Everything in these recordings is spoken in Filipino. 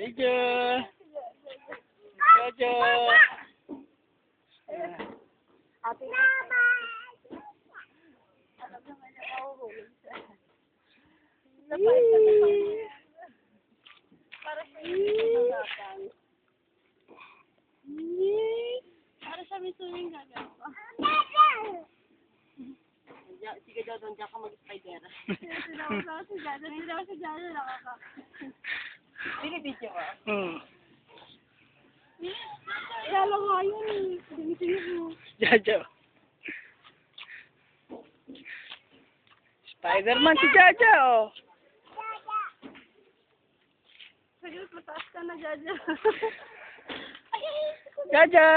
Jojo. Jojo. Ate. Para sa para sa misuling gagawin. Sige daw doon, diyan ka mag-spider. Sinawa si Jado, nakaka. Binibidyo ka? Lalo nga yun, binibidyo mo. Jojo. Spider-Man si Jojo, oh. Sige, mataas ka na, Jado. Jojo.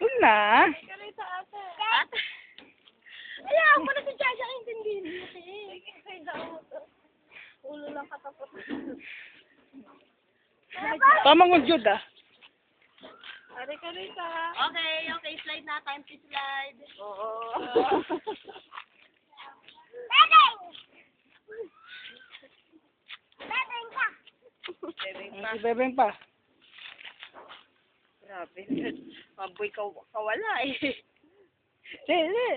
Una. Kalita ate. Ate. Ayaw mo na si Jaja intindihin mo. Sige, daw mo to. Ulo lang katapos. Tamang udyod, ah. Ari Kalita. Okay, slide na. Time to slide. Oo. Bebeng ka. Si Bebeng pa. Grabe. Maboy kawala eh. Hindi.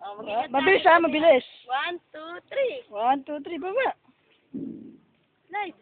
Oh, Mabilis, ah, mabilis. 1, 2, 3. 1, 2, 3, baba. Slide.